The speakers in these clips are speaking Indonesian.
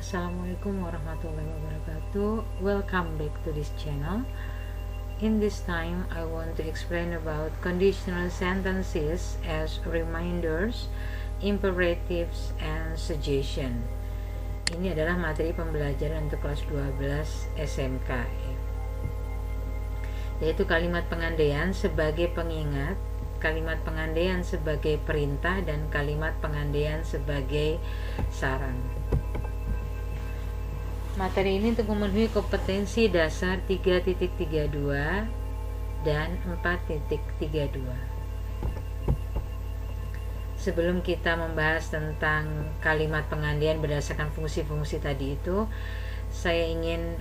Assalamualaikum warahmatullahi wabarakatuh. Welcome back to this channel. In this time, I want to explain about conditional sentences as reminders, imperatives, and suggestion. Ini adalah materi pembelajaran untuk kelas 12 SMK, yaitu kalimat pengandaian sebagai pengingat, kalimat pengandaian sebagai perintah, dan kalimat pengandaian sebagai saran. Materi ini untuk memenuhi kompetensi dasar 3.32 dan 4.32. Sebelum kita membahas tentang kalimat pengandaian berdasarkan fungsi-fungsi tadi itu, saya ingin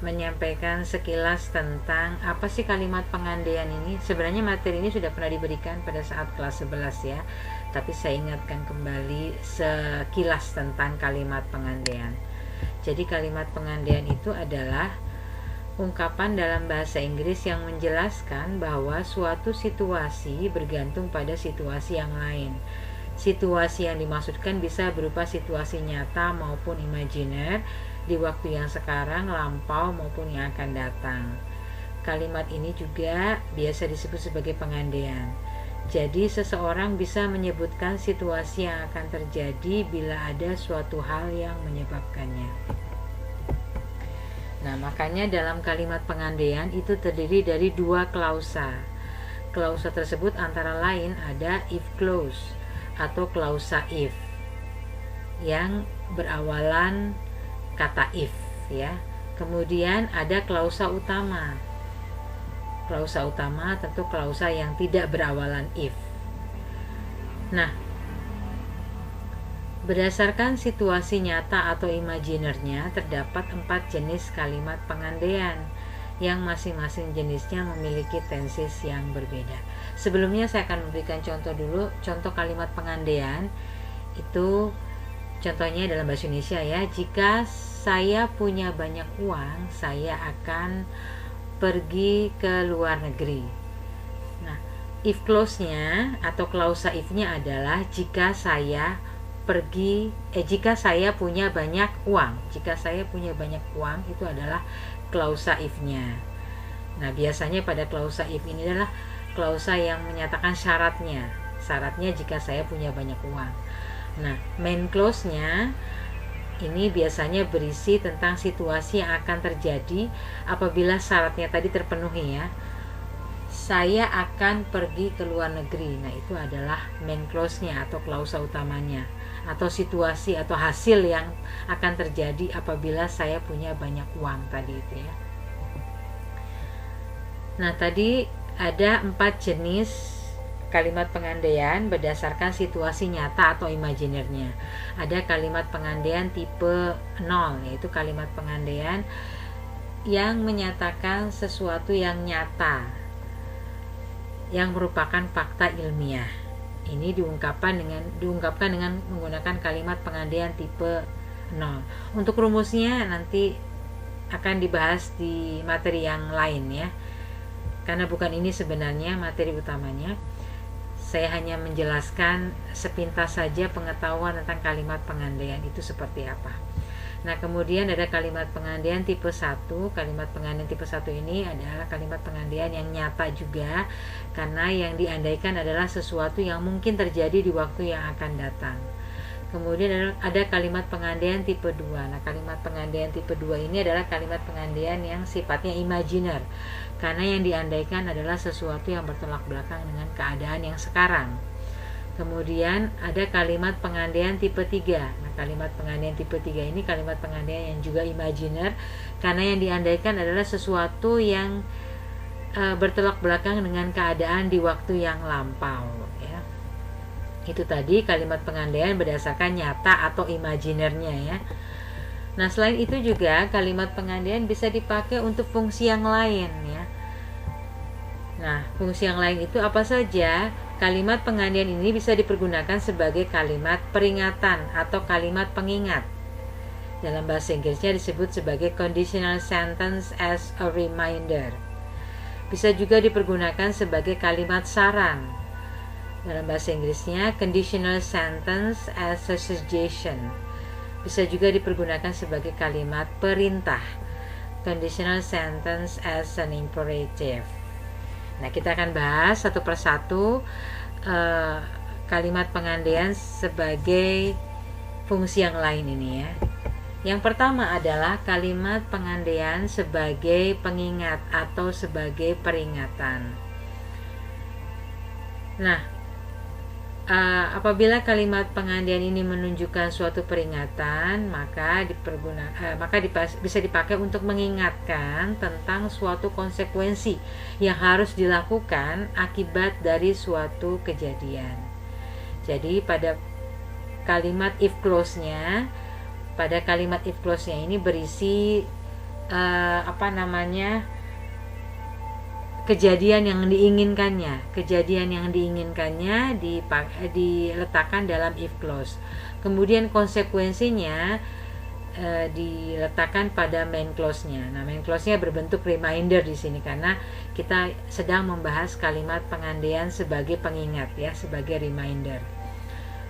menyampaikan sekilas tentang apa sih kalimat pengandaian ini. Sebenarnya materi ini sudah pernah diberikan pada saat kelas 11 ya, tapi saya ingatkan kembali sekilas tentang kalimat pengandaian. Jadi kalimat pengandaian itu adalah ungkapan dalam bahasa Inggris yang menjelaskan bahwa suatu situasi bergantung pada situasi yang lain. Situasi yang dimaksudkan bisa berupa situasi nyata maupun imajiner, di waktu yang sekarang, lampau, maupun yang akan datang. Kalimat ini juga biasa disebut sebagai pengandaian. Jadi seseorang bisa menyebutkan situasi yang akan terjadi bila ada suatu hal yang menyebabkannya. Nah, makanya dalam kalimat pengandaian itu terdiri dari dua klausa. Klausa tersebut antara lain ada if clause atau klausa if yang berawalan kata if ya. Kemudian ada klausa utama. Klausa utama tentu klausa yang tidak berawalan if. Nah, berdasarkan situasi nyata atau imajinernya terdapat 4 jenis kalimat pengandaian yang masing-masing jenisnya memiliki tenses yang berbeda. Sebelumnya saya akan memberikan contoh dulu. Contoh kalimat pengandaian itu contohnya dalam bahasa Indonesia ya. Jika saya punya banyak uang, saya akan pergi ke luar negeri. Nah, if clause-nya atau klausa if-nya adalah jika saya punya banyak uang. Jika saya punya banyak uang itu adalah klausa if-nya. Nah, biasanya pada klausa if ini adalah klausa yang menyatakan syaratnya. Syaratnya jika saya punya banyak uang. Nah, main clause-nya ini biasanya berisi tentang situasi yang akan terjadi apabila syaratnya tadi terpenuhi ya. Saya akan pergi ke luar negeri. Nah, itu adalah main clause-nya atau klausa utamanya, atau situasi atau hasil yang akan terjadi apabila saya punya banyak uang tadi itu ya. Nah, tadi ada 4 jenis kalimat pengandaian berdasarkan situasi nyata atau imajinernya. Ada kalimat pengandaian tipe 0, yaitu kalimat pengandaian yang menyatakan sesuatu yang nyata, yang merupakan fakta ilmiah. Ini diungkapkan dengan menggunakan kalimat pengandaian tipe 0. Untuk rumusnya nanti akan dibahas di materi yang lain ya. Karena bukan ini sebenarnya materi utamanya. Saya hanya menjelaskan sepintas saja pengetahuan tentang kalimat pengandaian itu seperti apa. Nah, kemudian ada kalimat pengandaian tipe 1. Kalimat pengandaian tipe 1 ini adalah kalimat pengandaian yang nyata juga, karena yang diandaikan adalah sesuatu yang mungkin terjadi di waktu yang akan datang. Kemudian ada kalimat pengandaian tipe 2. Nah, kalimat pengandaian tipe 2 ini adalah kalimat pengandaian yang sifatnya imajiner, karena yang diandaikan adalah sesuatu yang bertolak belakang dengan keadaan yang sekarang. Kemudian ada kalimat pengandaian tipe 3. Nah, kalimat pengandaian tipe 3 ini kalimat pengandaian yang juga imajiner, karena yang diandaikan adalah sesuatu yang bertolak belakang dengan keadaan di waktu yang lampau ya. Itu tadi kalimat pengandaian berdasarkan nyata atau imajinernya ya. Nah, selain itu juga kalimat pengandaian bisa dipakai untuk fungsi yang lain ya. Nah, fungsi yang lain itu apa saja? Kalimat pengandaian ini bisa dipergunakan sebagai kalimat peringatan atau kalimat pengingat. Dalam bahasa Inggrisnya disebut sebagai conditional sentence as a reminder. Bisa juga dipergunakan sebagai kalimat saran. Dalam bahasa Inggrisnya conditional sentence as a suggestion. bisa juga dipergunakan sebagai kalimat perintah, conditional sentence as an imperative. Nah, kita akan bahas satu persatu kalimat pengandaian sebagai fungsi yang lain ini ya. Yang pertama adalah kalimat pengandaian sebagai pengingat atau sebagai peringatan. Nah, apabila kalimat pengandaian ini menunjukkan suatu peringatan, maka bisa dipakai untuk mengingatkan tentang suatu konsekuensi yang harus dilakukan akibat dari suatu kejadian. Jadi pada kalimat if clause-nya ini berisi kejadian yang diinginkannya diletakkan dalam if clause. Kemudian konsekuensinya diletakkan pada main clause-nya. Nah, main clause-nya berbentuk reminder di sini karena kita sedang membahas kalimat pengandaian sebagai pengingat ya, sebagai reminder.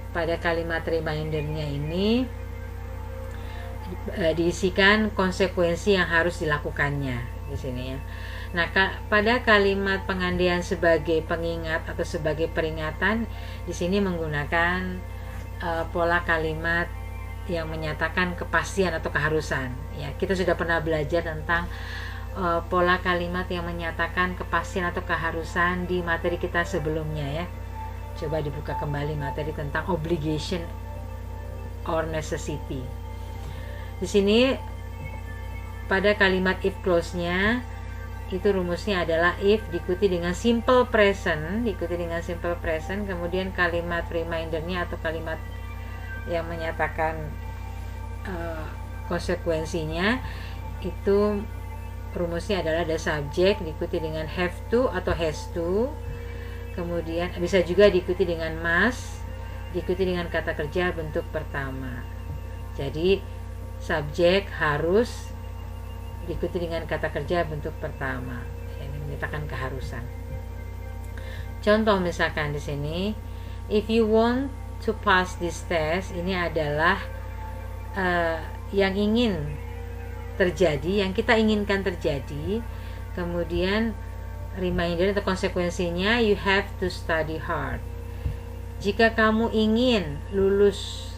Pada kalimat remindernya ini diisikan konsekuensi yang harus dilakukannya di sini ya. Nah, pada kalimat pengandaian sebagai pengingat atau sebagai peringatan di sini menggunakan pola kalimat yang menyatakan kepastian atau keharusan. Ya, kita sudah pernah belajar tentang pola kalimat yang menyatakan kepastian atau keharusan di materi kita sebelumnya ya. Coba dibuka kembali materi tentang obligation or necessity. Di sini pada kalimat if clause-nya itu rumusnya adalah if diikuti dengan simple present, kemudian kalimat remindernya atau kalimat yang menyatakan konsekuensinya itu rumusnya adalah the subject diikuti dengan have to atau has to, kemudian bisa juga diikuti dengan must, diikuti dengan kata kerja bentuk pertama. Jadi subjek harus diikuti dengan kata kerja bentuk pertama. Ini menyatakan keharusan. Contoh misalkan di sini, if you want to pass this test, ini adalah yang ingin terjadi, yang kita inginkan terjadi. Kemudian reminder atau konsekuensinya, you have to study hard. Jika kamu ingin lulus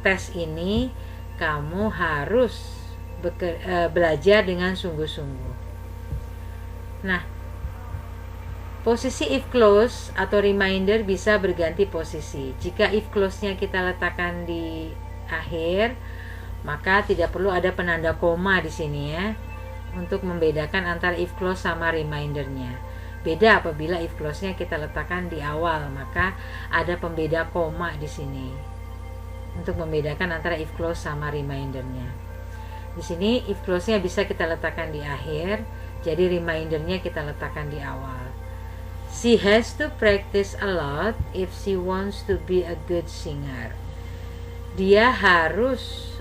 tes ini, kamu harus belajar dengan sungguh-sungguh. Nah, posisi if clause atau reminder bisa berganti posisi. Jika if clause-nya kita letakkan di akhir, maka tidak perlu ada penanda koma di sini ya, untuk membedakan antara if clause sama remindernya. Beda apabila if clause-nya kita letakkan di awal, maka ada pembeda koma di sini untuk membedakan antara if clause sama remindernya. Di sini if clause-nya bisa kita letakkan di akhir, jadi remindernya kita letakkan di awal. She has to practice a lot if she wants to be a good singer. Dia harus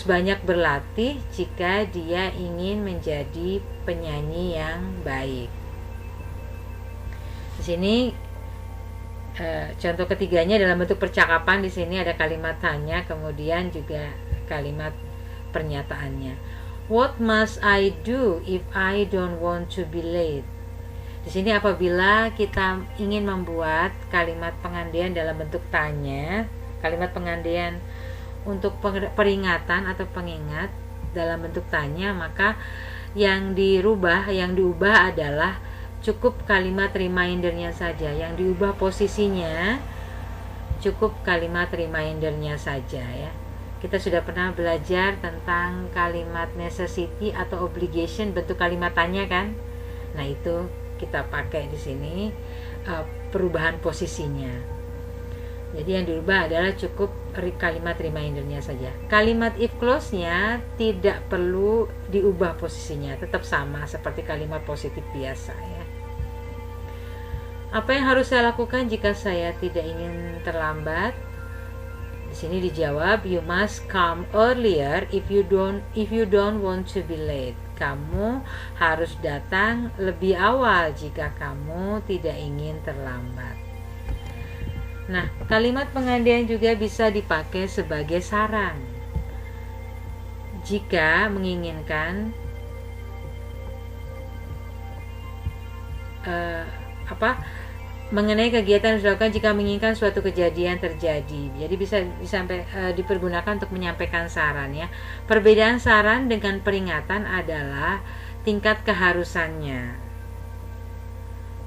banyak berlatih jika dia ingin menjadi penyanyi yang baik. Di sini contoh ketiganya dalam bentuk percakapan. Di sini ada kalimat tanya, kemudian juga kalimat pernyataannya. What must I do if I don't want to be late? Di sini apabila kita ingin membuat kalimat pengandaian dalam bentuk tanya, kalimat pengandaian untuk peringatan atau pengingat dalam bentuk tanya, maka yang diubah adalah cukup kalimat remindernya saja. Yang diubah posisinya cukup kalimat remindernya saja ya. Kita sudah pernah belajar tentang kalimat necessity atau obligation bentuk kalimat tanya kan? Nah, itu kita pakai di sini perubahan posisinya. Jadi yang dirubah adalah cukup kalimat remindernya saja. Kalimat if clause-nya tidak perlu diubah posisinya, tetap sama seperti kalimat positif biasa ya. Apa yang harus saya lakukan jika saya tidak ingin terlambat? Di sini dijawab, you must come earlier if you don't want to be late. Kamu harus datang lebih awal jika kamu tidak ingin terlambat. Nah, kalimat pengandaian juga bisa dipakai sebagai saran. Jika menginginkan mengenai kegiatan yang dilakukan jika menginginkan suatu kejadian terjadi. Jadi bisa dipergunakan untuk menyampaikan saran ya. Perbedaan saran dengan peringatan adalah tingkat keharusannya.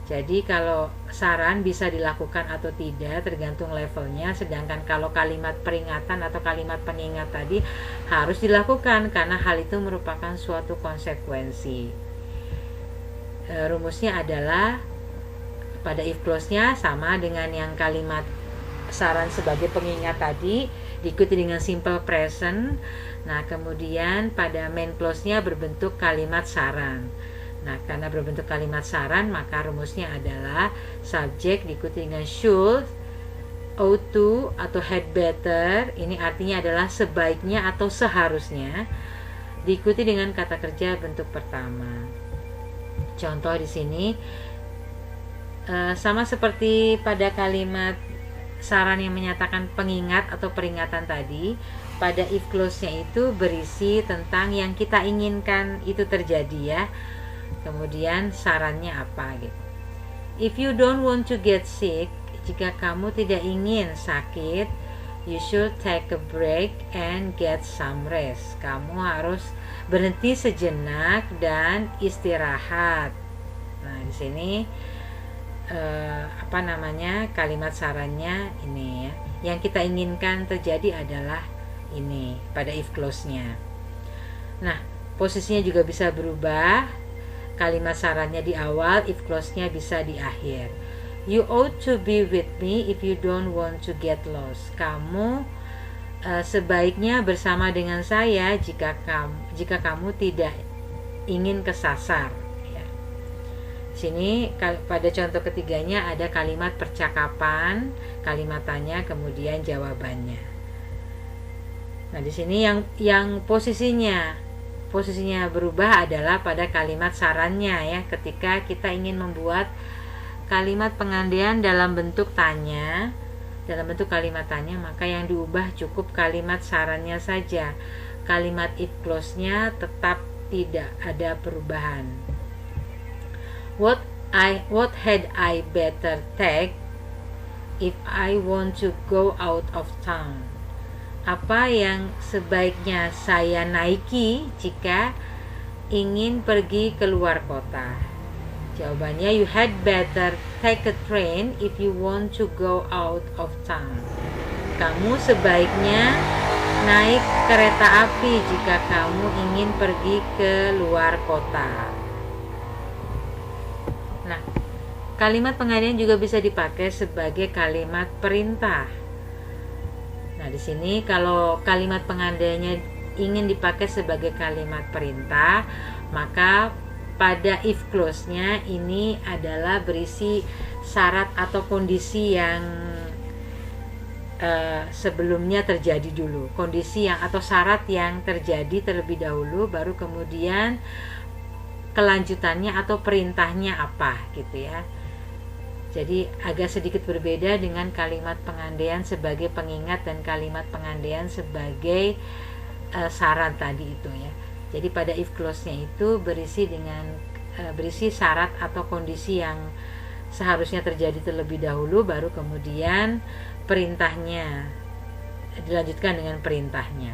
Jadi kalau saran bisa dilakukan atau tidak tergantung levelnya, sedangkan kalau kalimat peringatan atau kalimat pengingat tadi harus dilakukan karena hal itu merupakan suatu konsekuensi. Rumusnya adalah pada if clause-nya sama dengan yang kalimat saran sebagai pengingat tadi, diikuti dengan simple present. Nah, kemudian pada main clause-nya berbentuk kalimat saran. Nah, karena berbentuk kalimat saran, maka rumusnya adalah subjek diikuti dengan should, ought to, atau had better. Ini artinya adalah sebaiknya atau seharusnya, diikuti dengan kata kerja bentuk pertama. Contoh di sini sama seperti pada kalimat saran yang menyatakan pengingat atau peringatan tadi, pada if clause-nya itu berisi tentang yang kita inginkan itu terjadi ya. Kemudian sarannya apa gitu. If you don't want to get sick, jika kamu tidak ingin sakit, you should take a break and get some rest. Kamu harus berhenti sejenak dan istirahat. Nah, di sini kalimat sarannya ini ya. Yang kita inginkan terjadi adalah ini pada if clause-nya. Nah, posisinya juga bisa berubah. Kalimat sarannya di awal, if clause-nya bisa di akhir. You ought to be with me if you don't want to get lost. Kamu sebaiknya bersama dengan saya jika kamu tidak ingin kesasar. Ya. Sini pada contoh ketiganya ada kalimat percakapan, kalimat tanya, kemudian jawabannya. Nah, di sini yang posisinya berubah adalah pada kalimat sarannya ya. Ketika kita ingin membuat kalimat pengandaian dalam bentuk tanya, dalam bentuk kalimat tanya, maka yang diubah cukup kalimat sarannya saja. Kalimat if clause-nya tetap tidak ada perubahan. What had I better take if I want to go out of town? Apa yang sebaiknya saya naiki jika ingin pergi keluar kota? Jawabannya, you had better take a train if you want to go out of town. Kamu sebaiknya naik kereta api jika kamu ingin pergi ke luar kota. Nah, kalimat pengandaian juga bisa dipakai sebagai kalimat perintah. Nah, di sini kalau kalimat pengandaiannya ingin dipakai sebagai kalimat perintah, maka pada if clause-nya ini adalah berisi syarat atau kondisi yang sebelumnya terjadi dulu. Kondisi yang atau syarat yang terjadi terlebih dahulu, baru kemudian kelanjutannya atau perintahnya apa gitu ya. Jadi agak sedikit berbeda dengan kalimat pengandaian sebagai pengingat dan kalimat pengandaian sebagai saran tadi itu ya. Jadi pada if clause-nya itu berisi syarat atau kondisi yang seharusnya terjadi terlebih dahulu, baru kemudian perintahnya dilanjutkan dengan perintahnya.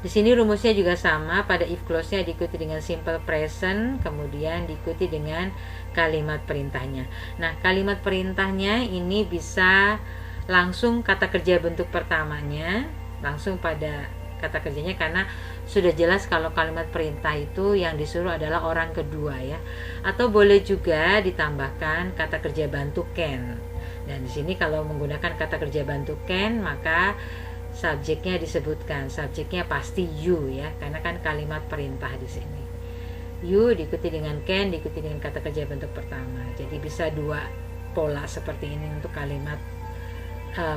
Di sini rumusnya juga sama, pada if clause-nya diikuti dengan simple present, kemudian diikuti dengan kalimat perintahnya. Nah, kalimat perintahnya ini bisa langsung kata kerja bentuk pertamanya, langsung pada kata kerjanya, karena sudah jelas kalau kalimat perintah itu yang disuruh adalah orang kedua ya. Atau boleh juga ditambahkan kata kerja bantu can. Dan di sini kalau menggunakan kata kerja bantu can, maka subjeknya disebutkan, subjeknya pasti you ya, karena kan kalimat perintah di sini. You diikuti dengan can, diikuti dengan kata kerja bentuk pertama. Jadi bisa dua pola seperti ini untuk kalimat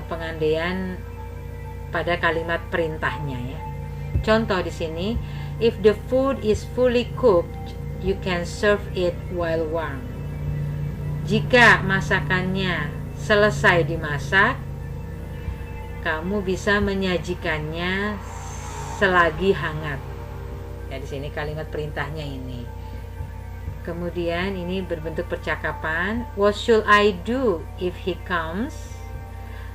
pengandaian pada kalimat perintahnya ya. Contoh di sini, if the food is fully cooked, you can serve it while warm. Jika masakannya selesai dimasak, kamu bisa menyajikannya selagi hangat. Ya, di sini kalimat perintahnya ini. Kemudian ini berbentuk percakapan. What should I do if he comes?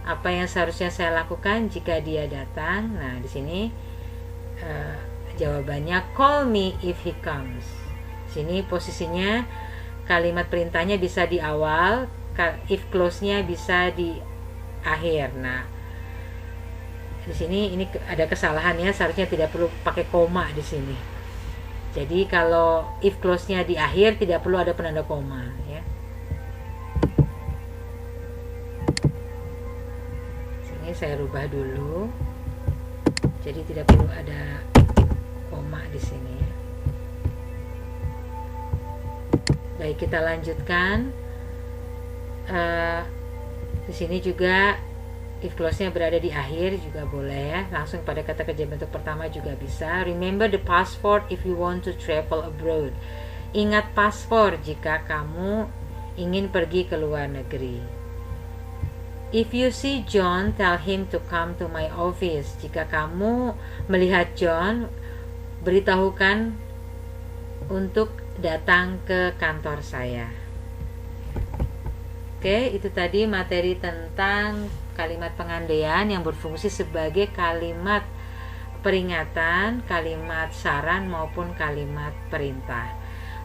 Apa yang seharusnya saya lakukan jika dia datang? Nah, di sini jawabannya call me if he comes. Sini posisinya kalimat perintahnya bisa di awal, if close-nya bisa di akhir. Nah, di sini ini ada kesalahan ya, seharusnya tidak perlu pakai koma di sini. Jadi kalau if close-nya di akhir tidak perlu ada penanda koma ya. Sini saya rubah dulu. Jadi tidak perlu ada koma di sini ya. Baik, kita lanjutkan. Di sini juga if close-nya berada di akhir juga boleh ya. Langsung pada kata kerja bentuk pertama juga bisa. Remember the passport if you want to travel abroad. Ingat paspor jika kamu ingin pergi ke luar negeri. If you see John, tell him to come to my office. Jika kamu melihat John, beritahukan untuk datang ke kantor saya. Oke, itu tadi materi tentang kalimat pengandaian yang berfungsi sebagai kalimat peringatan, kalimat saran maupun kalimat perintah.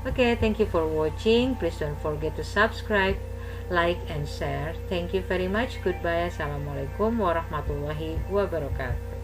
Oke, thank you for watching. Please don't forget to subscribe, like and share. Thank you very much. Goodbye. Assalamualaikum warahmatullahi wabarakatuh.